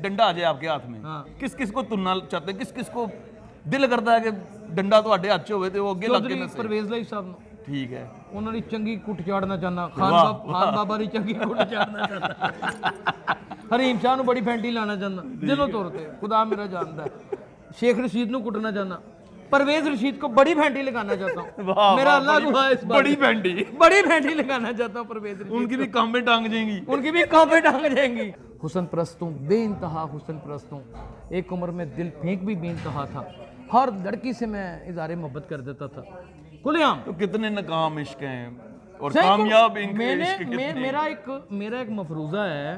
डंडा आ जाए आपके हाथ में, हाँ। किस किस को तुनना चाहते हैं, किस किस को दिल करता है कि डंडा ਤੁਹਾਡੇ ਹੱਥ 'ਚ ਹੋਵੇ ਤੇ ਉਹ ਅੱਗੇ ਲੱਗ ਕੇ ਚੌਧਰੀ ਨਸੇ? ਪਰਵੇਜ਼ ਲਈ ਸਾਹਿਬ ਨੂੰ ਠੀਕ ਹੈ। ਉਹਨਾਂ ਦੀ ਚੰਗੀ ਕੁੱਟ ਚਾੜਨਾ ਚਾਹੁੰਦਾ, ਖਾਨ ਬਾਬਾ ਦੀ ਚੰਗੀ ਕੁੱਟ ਚਾੜਨਾ ਚਾਹੁੰਦਾ, ਹਰੀਮ ਸ਼ਾਹ ਨੂੰ ਬੜੀ ਫੈਂਟੀ ਲਾਣਾ ਚਾਹੁੰਦਾ ਦਿਲੋਂ ਤੌਰ ਤੇ, खुदा मेरा जानता है। शेख रशीद ਨੂੰ ਕੁੱਟਣਾ ਚਾਹੁੰਦਾ, परवेज रशीद को बड़ी फैंटी लगाना चाहता हूँ, मेरा अल्लाह दुआ है इस बात बड़ी फैंटी, बड़ी फैंटी लगाना चाहता हूँ परवेज रशीद, उनकी भी कांबे टांग जाएंगी, उनकी भी कांबे टांग जाएंगी। हुसन परस्त हूँ, बेइंतहा हुसन परस्त हूँ, एक उम्र में दिल फेंक भी बेइंतहा था, हर लड़की से मैं इज़हार मोहब्बत कर देता था खुलेआम। तो कितने नाकाम इश्क हैं और कामयाब इनके इश्क कितने हैं? मेरा एक मफरूज़ा है,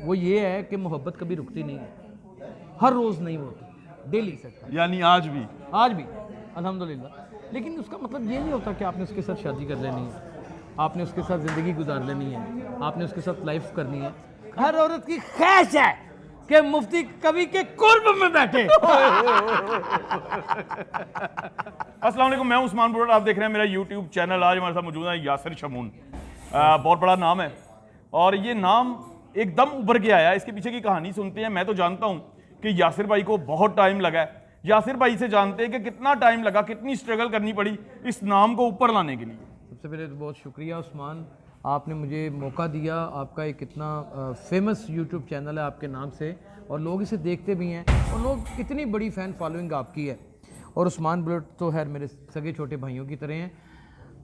वो ये है कि मोहब्बत कभी रुकती नहीं है, हर रोज़ नहीं होती, डेली सकता, यानी आज भी अल्हम्दुलिल्लाह। लेकिन उसका मतलब ये नहीं होता कि आपने उसके साथ शादी कर लेनी है, आपने उसके साथ ज़िंदगी गुजार लेनी है, आपने उसके साथ लाइफ करनी है। हर औरत की ख्वाहिश है कि मुफ्ती कवि के कुर्ब में बैठे। अस्सलाम वालेकुम, मैं उस्मान बुरड़, आप देख रहे हैं मेरा यूट्यूब चैनल। आज हमारे साथ मौजूद है यासिर शमून। बहुत बड़ा नाम है और ये नाम एकदम उभर के आया। इसके पीछे की कहानी सुनते हैं। मैं तो जानता हूँ कि यासिर भाई को बहुत टाइम लगा है। यासिर भाई से जानते हैं कि कितना टाइम लगा, कितनी स्ट्रगल करनी पड़ी इस नाम को ऊपर लाने के लिए। सबसे पहले तो बहुत शुक्रिया उस्मान, आपने मुझे मौका दिया। आपका एक इतना फेमस यूट्यूब चैनल है आपके नाम से और लोग इसे देखते भी हैं और लोग इतनी बड़ी फ़ैन फॉलोइंग आपकी है। और उस्मान बुलट तो खैर मेरे सगे छोटे भाइयों की तरह हैं।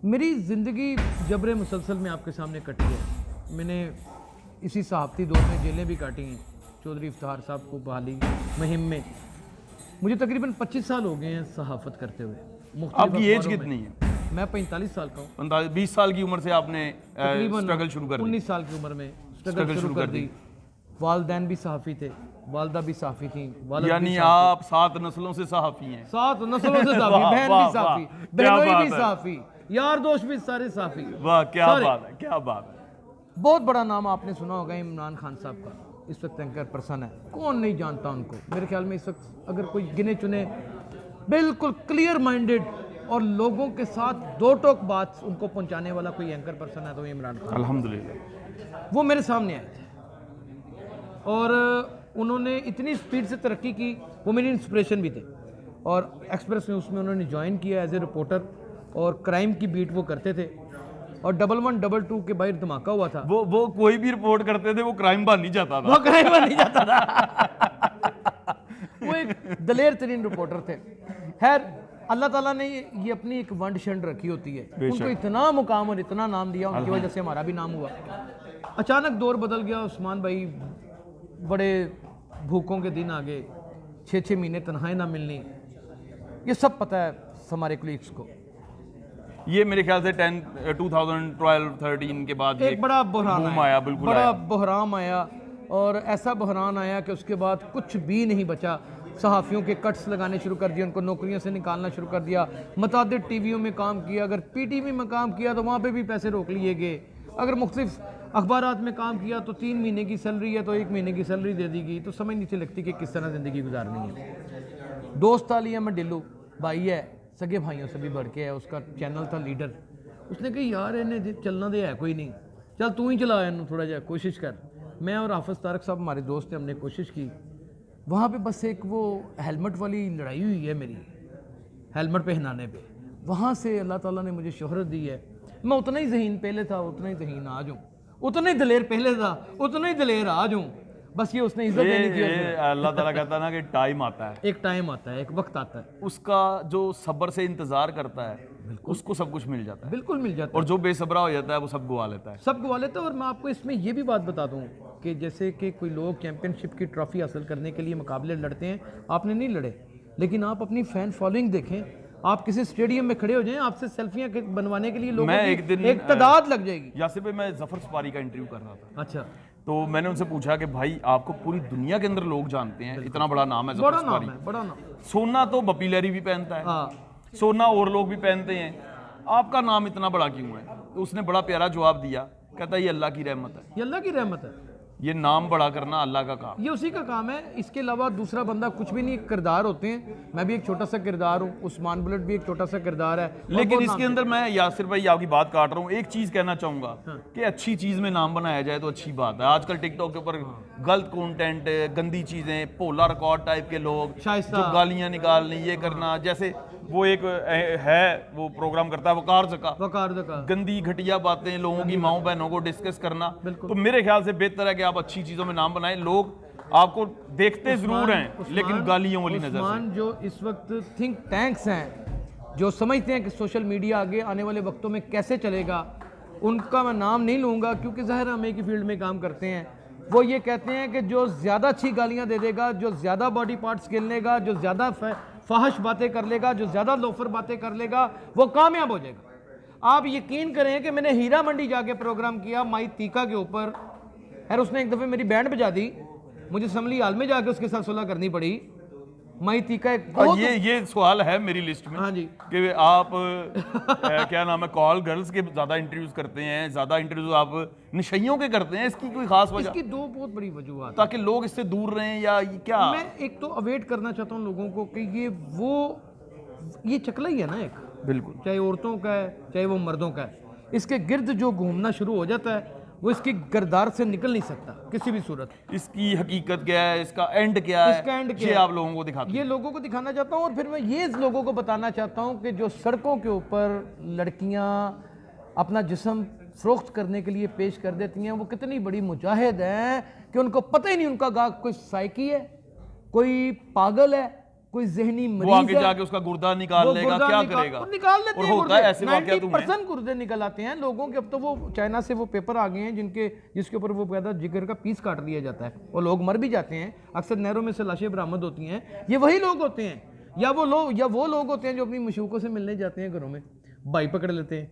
मेरी ज़िंदगी जबरे मुसलसल में आपके सामने कटी है। मैंने इसी सहाफ़ती दौर में जेलें भी काटी हैं, चौधरी इफ्तिखार साहब को बहाली मुहिम में। मुझे तकरीबन 25 साल हो गए हैं सहाफ़त करते हुए। आपकी एज कितनी है? मैं 45 साल का हूँ। 20 साल की उम्र से आपने स्ट्रगल शुरू कर दी? 19 साल की उम्र में स्ट्रगल शुरू कर दी। वालदैन भी सहाफ़ी थे, वालदा भी सहाफ़ी थी। यानी आप 7 नस्लों से सहाफ़ी हैं? 7 नस्लों से सहाफ़ी, बहन भी सहाफ़ी, बहनोई भी सहाफ़ी, यार दोस्त भी सारे सहाफ़ी। वाह, क्या बात है, क्या बात है। बहुत बड़ा नाम आपने सुना होगा इमरान खान साहब का, इस वक्त एंकर पर्सन है, कौन नहीं जानता उनको। मेरे ख्याल में इस वक्त अगर कोई गिने चुने बिल्कुल क्लियर माइंडेड और लोगों के साथ दो टोक बात उनको पहुंचाने वाला कोई एंकर पर्सन है तो इमरान खान। अल्हम्दुलिल्लाह। वो मेरे सामने आए थे और उन्होंने इतनी स्पीड से तरक्की की, वो मेरी इंस्पिरेशन भी थे। और एक्सप्रेस न्यूज़ में उन्होंने ज्वाइन किया एज ए रिपोर्टर और क्राइम की बीट वो करते थे। और 1122 के बाहर धमाका हुआ था। वो कोई भी रिपोर्ट करते थे, वो क्राइम बन नहीं जाता था। वो क्राइम बन नहीं जाता था। वो एक दलेर तरीन रिपोर्टर थे। खैर अल्लाह ताला ने ये अपनी एक वंड शंड रखी होती है, उनको इतना मुकाम और इतना नाम दिया, उनकी वजह से हमारा भी नाम हुआ। अचानक दौर बदल गया उस्मान भाई, बड़े भूखों के दिन आ गए, 6-6 महीने तनख्वाही ना मिलनी, ये सब पता है हमारे कलीग्स को। ये मेरे ख्याल से 2012-13 के बाद एक बड़ा बहरान आया, बिल्कुल बड़ा बहरान आया और ऐसा बहरान आया कि उसके बाद कुछ भी नहीं बचा। सहाफ़ियों के कट्स लगाने शुरू कर दिए, उनको नौकरियों से निकालना शुरू कर दिया। मुतादिद टीवियों में काम किया, अगर पीटीवी में काम किया तो वहाँ पे भी पैसे रोक लिए गए। अगर मुख्तलिफ अखबारात में काम किया तो 3 महीने की सैलरी है तो 1 महीने की सैलरी दे दी गई। तो समझ नहीं थी लगती कि किस तरह ज़िंदगी गुजारनी है। दोस्त आ लिया मैं डिल्लू भाई है, सगे भाइयों से भी बढ़ के है, उसका चैनल था लीडर। उसने कहा यार इन्हें चलना दे है कोई नहीं, चल तू ही चला इन्हों, थोड़ा जा कोशिश कर। मैं और हाफिज़ तारक साहब हमारे दोस्त ने, हमने कोशिश की। वहाँ पे बस एक वो हेलमेट वाली लड़ाई हुई है मेरी, हेलमेट पहनाने पे। वहाँ से अल्लाह ताला ने मुझे शोहरत दी है। मैं उतना ही ज़हीन पहले था, उतना ही ज़हीन आज हूँ, उतना ही दलेर पहले था, उतना ही दलेर आज हूँ। बस ये उसने इज्जत देनी थी। अल्लाह ताला कहता है ना कि टाइम आता है, एक टाइम आता है, एक वक्त आता है, उसका जो सब्र से इंतजार करता है उसको सब कुछ मिल जाता है। बिल्कुल मिल जाता है। और जो बेसब्रा हो जाता है वो सब गवा लेता है, सब गवा लेता है। और मैं आपको इसमें ये भी बात बता दूं कि जैसे कि कोई लोग चैंपियनशिप की ट्रॉफी हासिल करने के लिए मुकाबले लड़ते हैं, आपने नहीं लड़े, लेकिन आप अपनी फ़ैन फॉलोइंग देखें, आप किसी स्टेडियम में खड़े हो जाएं, आपसे सेल्फियां बनवाने के लिए लोगों की एक तादाद लग जाएगी। यासिर भाई, मैं जफर सफारी का इंटरव्यू कर रहा था। अच्छा। तो मैंने उनसे पूछा कि भाई आपको पूरी दुनिया के अंदर लोग जानते हैं, इतना बड़ा नाम है बड़ा जफर नाम सफारी। है, बड़ा नाम। सोना तो बपी लहरी भी पहनता है, हाँ, सोना और लोग भी पहनते हैं, आपका नाम इतना बड़ा क्यों है? तो उसने बड़ा प्यारा जवाब दिया, कहता है ये अल्लाह की रहमत है। ये अल्लाह की रहमत है। ये नाम बड़ा करना अल्लाह का काम। ये उसी का काम है, इसके अलावा दूसरा बंदा कुछ भी नहीं। किरदार होते हैं, मैं भी एक छोटा सा किरदार हूँ, उस्मान बुलेट भी एक छोटा सा किरदार है। और लेकिन वो इसके अंदर मैं यासिर भाई आपकी बात काट रहा हूँ, एक चीज कहना चाहूंगा कि अच्छी चीज में नाम बनाया जाए तो अच्छी बात है। आजकल टिकटॉक के ऊपर गलत कंटेंट, गंदी चीजें, पोला रिकॉर्ड टाइप के लोग शाइस्ता। जो गालियां निकालनी, ये करना, जैसे वो एक है वो प्रोग्राम करता है वकार का, वकार का गंदी घटिया बातें लोगों की माओ बहनों को डिस्कस करना। बिल्कुल। तो मेरे ख्याल से बेहतर है कि आप अच्छी चीजों में नाम बनाएं। लोग आपको देखते जरूर हैं लेकिन गालियों वाली नजर से। उस्मान जो इस वक्त थिंक टैंक्स हैं, जो समझते हैं कि सोशल मीडिया आगे आने वाले वक्तों में कैसे चलेगा, उनका मैं नाम नहीं लूँगा क्योंकि ज़ाहिर हम एक ही फील्ड में काम करते हैं। वो ये कहते हैं कि जो ज़्यादा अच्छी गालियाँ दे देगा, जो ज़्यादा बॉडी पार्ट्स खेल लेगा, जो ज़्यादा फाहश बातें कर लेगा, जो ज़्यादा लोफर बातें कर लेगा, वो कामयाब हो जाएगा। आप यकीन करें कि मैंने हीरा मंडी जाके प्रोग्राम किया माई तीका के ऊपर, यार उसने एक दफ़े मेरी बैंड बजा दी, मुझे असम्बली हाल में जाके उसके साथ सुलह करनी पड़ी। माई तीका एक ये सवाल है मेरी लिस्ट में। हाँ जी। कि आप क्या नाम है, कॉल गर्ल्स के ज्यादा इंटरव्यूज करते हैं, ज्यादा इंटरव्यूज आप नशइयों के करते हैं, इसकी कोई खास वजह? इसकी दो बहुत बड़ी वजूहत ताकि लोग इससे दूर रहें या ये क्या? मैं एक तो अवेट करना चाहता हूँ लोगों को कि ये चकला ही है ना एक, बिल्कुल, चाहे औरतों का है चाहे वो मर्दों का है, इसके गिर्द जो घूमना शुरू हो जाता है वो इसकी गर्दार से निकल नहीं सकता किसी भी सूरत। इसकी हकीकत क्या है, इसका एंड क्या है, इसका एंड क्या ये है? आप लोगों को दिखाते ये लोगों को दिखाना चाहता हूँ और फिर मैं ये लोगों को बताना चाहता हूँ कि जो सड़कों के ऊपर लड़कियाँ अपना जिस्म फरोख्त करने के लिए पेश कर देती हैं, वो कितनी बड़ी मुजाहिद हैं कि उनको पता ही नहीं उनका गाहक कोई साइकी है, कोई पागल है, कोई जहनी वो मरीज आगे है। जाके उसका गुर्दा निकाल लेगा, क्या करेगा? निकाल लेते और हैं होता है ऐसे वाकया तुम्हें? 90% गुर्दे निकल आते हैं लोगों के। अब तो वो चाइना से वो पेपर आ गए हैं जिसके ऊपर वो कहता है जिगर का पीस काट लिया जाता है और लोग मर भी जाते हैं। अक्सर नहरों में से लाशें बरामद होती हैं। ये वही लोग होते हैं या वो लोग होते हैं जो अपनी मशूकों से मिलने जाते हैं, घरों में भाई पकड़ लेते हैं।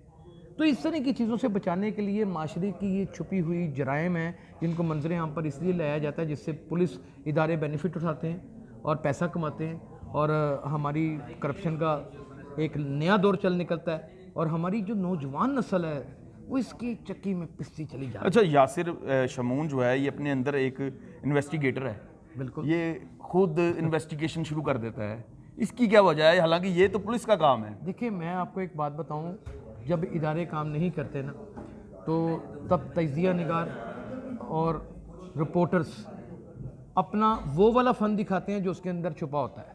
तो इस तरह की चीज़ों से बचाने के लिए माशरे की ये छुपी हुई जराइम है जिनको मंजर आम पर इसलिए लाया जाता है जिससे पुलिस इदारे बेनिफिट उठाते हैं और पैसा कमाते हैं और हमारी करप्शन का एक नया दौर चल निकलता है और हमारी जो नौजवान नस्ल है वो इसकी चक्की में पिसती चली जाती है। अच्छा, यासिर शमून जो है ये अपने अंदर एक इन्वेस्टिगेटर है। बिल्कुल, ये खुद इन्वेस्टिगेशन शुरू कर देता है, इसकी क्या वजह है? हालांकि ये तो पुलिस का काम है। देखिए मैं आपको एक बात बताऊं, जब इदारे काम नहीं करते ना तो तब तजिया निगार और रिपोर्टर्स अपना वो वाला फ़न दिखाते हैं जो उसके अंदर छुपा होता है।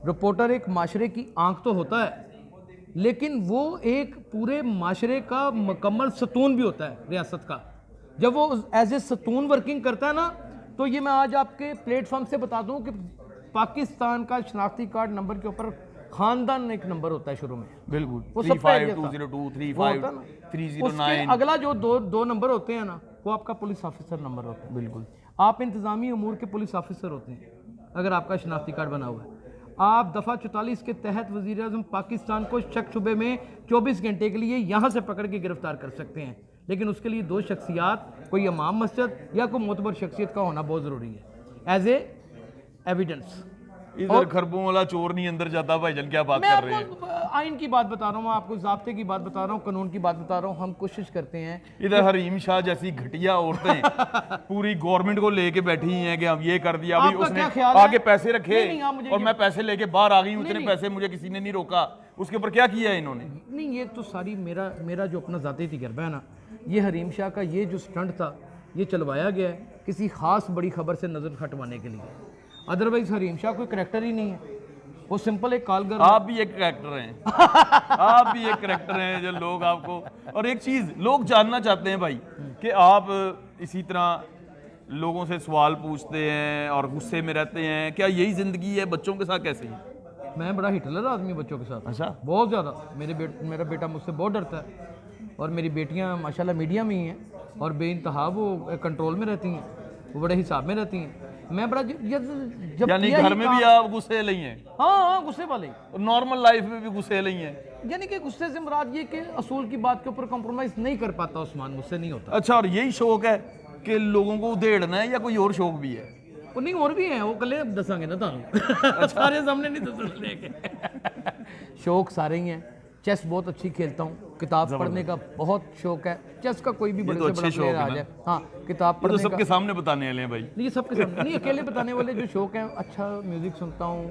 रिपोर्टर एक माशरे की आंख तो होता है लेकिन वो एक पूरे माशरे का मुकम्मल सतून भी होता है रियासत का। जब वो एज ए सतून वर्किंग करता है ना, तो ये मैं आज आपके प्लेटफॉर्म से बता दूं कि पाकिस्तान का शनाख्ती कार्ड नंबर के ऊपर खानदान एक नंबर होता है शुरू में। बिल्कुल, वो सब 35202 35309। अगला जो दो नंबर होते हैं ना वो आपका पुलिस ऑफिसर नंबर होता है। बिल्कुल, आप इंतजामी उमूर के पुलिस ऑफिसर होते हैं अगर आपका शनाख्ती कार्ड बना हुआ है। आप दफ़ा 44 के तहत वज़ीर आज़म पाकिस्तान को शक शुबे में 24 घंटे के लिए यहाँ से पकड़ के गिरफ्तार कर सकते हैं, लेकिन उसके लिए दो शख्सियात, कोई इमाम मस्जिद या कोई मोतबर शख्सियत का होना बहुत ज़रूरी है एज ए एविडेंस। इधर खरबों वाला चोर नहीं अंदर जाता। भाईजान क्या बात मैं कर रहे हैं? आपको आइन की बात बता रहा हूँ, आपको ज़ाब्ते की बात बता रहा हूँ, कानून की बात बता रहा हूँ। हम कोशिश करते हैं। इधर हरीम शाह जैसी घटिया औरतें पूरी गवर्नमेंट को लेके बैठी हैं कि हम ये कर दिया, अभी आपका उसने क्या ख्याल है? आगे पैसे रखे नहीं, नहीं, आप मुझे और ये- मैं पैसे लेके बाहर आ गई हूँ, नहीं, इतने नहीं। पैसे मुझे किसी ने नहीं रोका। उसके ऊपर क्या किया है इन्होंने? नहीं, ये तो सारी मेरा जो अपना ज़ाती तजर्बा है ना, ये हरीम शाह का ये जो स्टंट था ये चलवाया गया है किसी ख़ास बड़ी खबर से नज़र हटवाने के लिए। अदरवाइज हरीम शाह कोई करैक्टर ही नहीं है, वो सिंपल एक कॉलगर। आप भी एक करेक्टर हैं आप भी एक करेक्टर हैं जो लोग आपको। और एक चीज़ लोग जानना चाहते हैं भाई कि आप इसी तरह लोगों से सवाल पूछते हैं और गुस्से में रहते हैं, क्या यही ज़िंदगी है? बच्चों के साथ कैसे है? मैं बड़ा हिटलर आदमी बच्चों के साथ, अच्छा, बहुत ज़्यादा। मेरा बेटा मुझसे बहुत डरता है और मेरी बेटियां माशाल्लाह मीडिया में ही हैं और बेइंतहा वो कंट्रोल में रहती हैं, वो बड़े हिसाब में रहती हैं। मैं बड़ा जब यानी किया घर ही में काम- भी आप गुस्से नहीं हैं हाँ गुस्से वाले, और नॉर्मल लाइफ में भी गुस्से नहीं हैं? यानी कि गुस्से से मुराद ये कि असूल की बात के ऊपर कॉम्प्रोमाइज नहीं कर पाता उस्मान, मुझसे नहीं होता। अच्छा, और यही शौक है कि लोगों को उधेड़ना है या कोई और शौक भी है? वो नहीं, और भी हैं, वो कल दसांगे ना तुम सारे सामने नहीं दस लेके शौक सारे ही हैं। चेस बहुत अच्छी खेलता हूँ, किताब पढ़ने का बहुत शौक है। चेस का कोई भी बड़े से बड़ा प्लेयर आ जाए, हाँ किताब ये तो पढ़ने सबके सामने बताने वाले हैं भाई। नहीं, ये सबके सामने नहीं, अकेले बताने वाले जो शौक है। अच्छा म्यूजिक सुनता हूँ,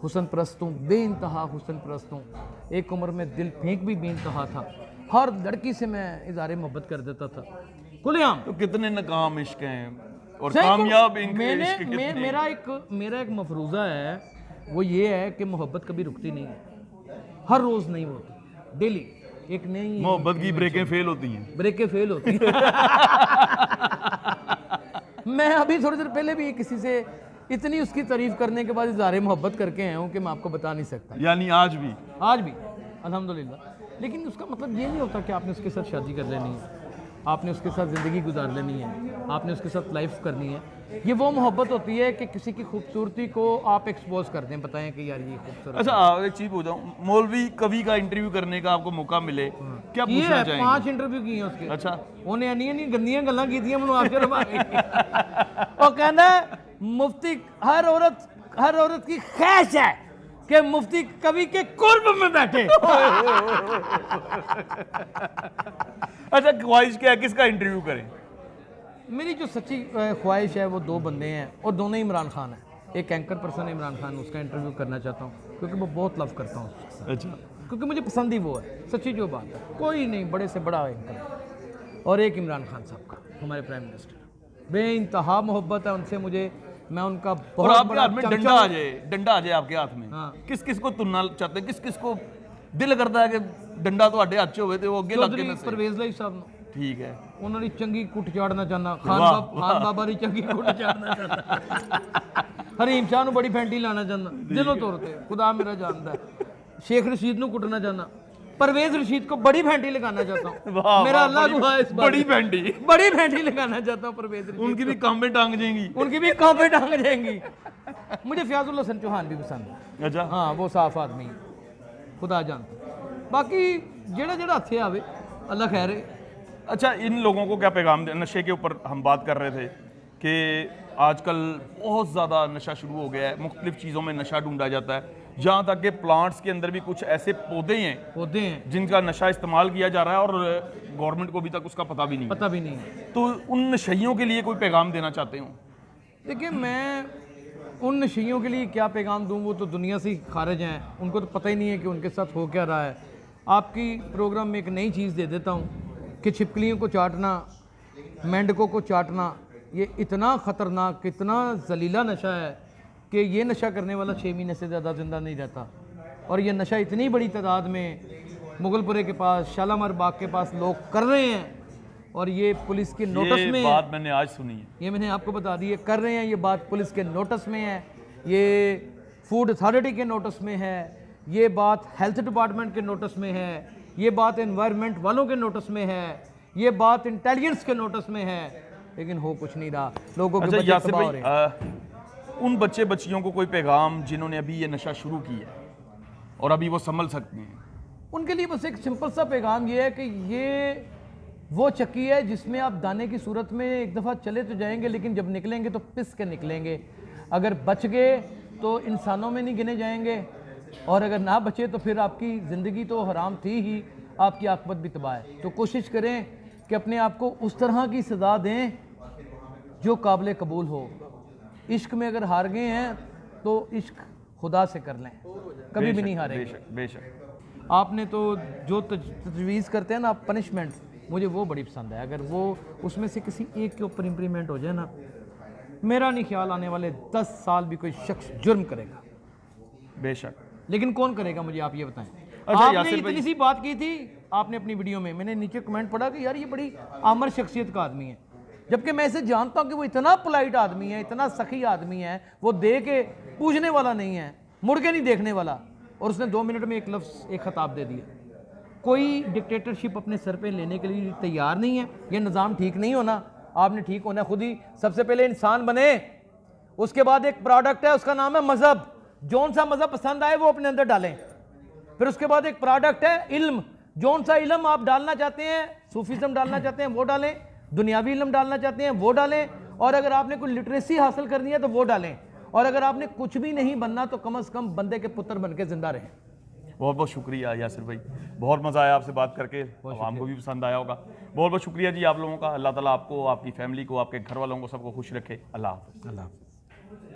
हुस्न परस्त हूँ, बेइंतहा हुस्न परस्त हूँ। एक उम्र में दिल फेंक भी बेइंतहा था, हर लड़की से मैं इज़हार मोहब्बत कर देता था खुलेआम। तो कितने नाकाम इश्क हैं और सही कामयाब को- इनके मैंने इश्क कितने हैं? मेरा एक मफरूज़ा है, वो ये है कि मोहब्बत कभी रुकती नहीं है, हर रोज़ नहीं होती, डेली एक नई मोहब्बत की ब्रेकें फेल होती हैं। ब्रेकें फेल होती हैं। मैं अभी थोड़ी देर पहले भी किसी से इतनी उसकी तारीफ करने के बाद इज़हार मोहब्बत करके आया हूँ कि मैं आपको बता नहीं सकता। यानी आज भी आज भी अल्हम्दुलिल्लाह। लेकिन उसका मतलब ये नहीं होता कि आपने उसके साथ शादी कर लेनी है, आपने उसके साथ ज़िंदगी गुजार लेनी है, आपने उसके साथ लाइफ करनी है। ये वो मोहब्बत होती है कि किसी की खूबसूरती को आप एक्सपोज कर दें, बताएं कि यार ये खूबसूरत अच्छा एक चीज पूछा हूँ, मौलवी कवि का इंटरव्यू करने का आपको मौका मिले क्या ये पूछना है। चाहेंगे? 5 इंटरव्यू किए उसके। अच्छा उन्हें नहीं गंदियां गल्लां कीतियां मैनूं आखिर वो कहना मुफ्ती हर औरत की ख्वाहिश है कि मुफ्ती कवि के कुर्ब में बैठे। अच्छा ख्वाहिश क्या है, किसका इंटरव्यू करें? मेरी जो सच्ची ख्वाहिश है वो 2 बंदे हैं और दोनों ही इमरान खान है। एक एंकर पर्सन है इमरान खान, उसका इंटरव्यू करना चाहता हूँ क्योंकि मैं बहुत लव करता हूँ उसके साथ। अच्छा क्योंकि मुझे पसंद ही वो है, सच्ची जो बात है, कोई नहीं बड़े से बड़ा एंकर। और एक इमरान खान साहब का, हमारे प्राइम मिनिस्टर, बेइंतहा मोहब्बत है उनसे मुझे। मैं उनका और बहुत आपके बड़ा हाथ में चमचा डंडा आ हूं। जाए, डंडा आ जाए आपके हाथ में, हाँ। किस किस को तुनना चाहते हैं, किस किस को दिल करता है कि डंडा तो हाथ च होवे ते वो अगे लग के चौधरी नसे? परवेज लाई साहब ਨੂੰ ठीक है। ਉਹਨਾਂ ਦੀ ਚੰਗੀ ਕੁੱਟ ਚਾੜਨਾ ਚਾਹੁੰਦਾ, ਵਾਹ, ਖਾਨ ਬਾਬਾ ਦੀ ਚੰਗੀ ਕੁੱਟ ਚਾੜਨਾ ਚਾਹੁੰਦਾ, ਹਰੀਮ ਸ਼ਾਹ ਨੂੰ ਬੜੀ ਫੈਂਟੀ ਲਾਣਾ ਚਾਹੁੰਦਾ ਦਿਲੋਂ ਤੌਰ ਤੇ, खुदा मेरा जानता है। शेख रशीद ਨੂੰ ਕੁੱਟਣਾ ਚਾਹੁੰਦਾ, परवेज रशीद को बड़ी फैंटी लगाना चाहता हूँ। वाह, मेरा वाह, अल्लाह बड़ी- दुआ है इस बात बड़ी में। फैंटी। बड़ी फैंटी लगाना चाहता हूँ परवेज रशीद उनकी भी कामें टांग जाएंगी। को। उनकी भी कांपे टांग जाएंगी। मुझे फयाजुल हसन चौहान भी पसंद है। अच्छा हाँ वो साफ आदमी है, खुदा जानता। बाकी जेड़ा जेड़ा हथे आवे अल्लाह खैर है। अच्छा इन लोगों को क्या पैगाम दे? नशे के ऊपर हम बात कर रहे थे कि आजकल बहुत ज़्यादा नशा शुरू हो गया है, मुख्तलिफ चीज़ों में नशा ढूंढा जाता है, यहाँ तक कि प्लांट्स के अंदर भी कुछ ऐसे पौधे हैं पौधे हैं जिनका नशा इस्तेमाल किया जा रहा है और गवर्नमेंट को अभी तक उसका पता भी नहीं है। पता भी नहीं है। तो उन नशइयों के लिए कोई पैगाम देना चाहते हो? देखिए मैं उन नशियों के लिए क्या पैगाम दूँ, वो तो दुनिया से ही खारिज हैं, उनको तो पता ही नहीं है कि उनके साथ हो क्या रहा है। आपकी प्रोग्राम में एक नई चीज़ दे देता हूँ कि छिपकलियों को चाटना, मेंढकों को चाटना, ये इतना ख़तरनाक, इतना जलीला नशा है कि ये नशा करने वाला 6 महीने से ज़्यादा ज़िंदा नहीं रहता। और ये नशा इतनी बड़ी तादाद में मुगलपुरे के पास, शालामार बाग के पास लोग कर रहे हैं और ये पुलिस के नोटिस में ये है। बात मैंने आज सुनी है। ये मैंने आपको बता दी, ये कर रहे हैं, ये बात पुलिस के नोटिस में है, ये फूड अथॉरिटी के नोटिस में है, ये बात हेल्थ डिपार्टमेंट के नोटिस में है, ये बात एनवायरनमेंट वालों के नोटिस में है, ये बात इंटेलिजेंस के नोटिस में है, लेकिन हो कुछ नहीं रहा। लोगों के अच्छा बच्चे यासिर तबाह हो रहे हैं। भाई उन बच्चे बच्चियों को कोई पैगाम जिन्होंने अभी ये नशा शुरू किया है और अभी वो संभल सकते हैं? उनके लिए बस एक सिंपल सा पैगाम ये है कि ये वो चक्की है जिसमें आप दाने की सूरत में एक दफ़ा चले तो जाएंगे, लेकिन जब निकलेंगे तो पिस के निकलेंगे। अगर बच गए तो इंसानों में नहीं गिने जाएंगे, और अगर ना बचे तो फिर आपकी ज़िंदगी तो हराम थी ही, आपकी आकबत भी तबाह है। तो कोशिश करें कि अपने आप को उस तरह की सज़ा दें जो काबिल कबूल हो। इश्क में अगर हार गए हैं तो इश्क खुदा से कर लें, कभी भी नहीं हारेंगे। बेशक बेशक। आपने तो जो तजवीज़ करते हैं ना पनिशमेंट, मुझे वो बड़ी पसंद है। अगर वो उसमें से किसी एक के ऊपर इम्प्लीमेंट हो जाए ना, मेरा नहीं ख्याल आने वाले 10 साल भी कोई शख्स जुर्म करेगा। बेशक। लेकिन कौन करेगा मुझे आप ये बताएं। अच्छा, आपने यासिर इतनी भाई- सी बात की थी आपने अपनी वीडियो में, मैंने नीचे कमेंट पढ़ा कि यार ये बड़ी आमर शख्सियत का आदमी है, जबकि मैं इसे जानता हूँ कि वो इतना पोलाइट आदमी है, इतना सखी आदमी है, वो दे के पूछने वाला नहीं है, मुड़ के नहीं देखने वाला, और उसने 2 मिनट में एक लफ्ज़, एक खिताब दे दिया। कोई डिक्टेटरशिप अपने सर पे लेने के लिए तैयार नहीं है। ये निज़ाम ठीक नहीं होना, आपने ठीक होना खुद ही। सबसे पहले इंसान बने, उसके बाद एक प्रोडक्ट है उसका नाम है मज़हब, जौन सा मज़हब पसंद आए वो अपने अंदर डालें। फिर उसके बाद एक प्रोडक्ट है इल्म, जौन सा इल्म आप डालना चाहते हैं, सूफीज़म डालना चाहते हैं वो डालें, दुनियावी इल्म डालना चाहते हैं वो डालें, और अगर आपने कोई लिटरेसी हासिल करनी है तो वो डालें, और अगर आपने कुछ भी नहीं बनना तो कम से कम बंदे के पुत्र बन के जिंदा रहें। बहुत बहुत शुक्रिया यासिर भाई, बहुत मज़ा आया आपसे बात करके, आवाम को भी पसंद आया होगा। बहुत बहुत शुक्रिया जी आप लोगों का। अल्लाह ताला आपको, आपकी फैमिली को, आपके घर वालों को सबको खुश रखे। अल्लाह हाफ़िज़। अल्लाह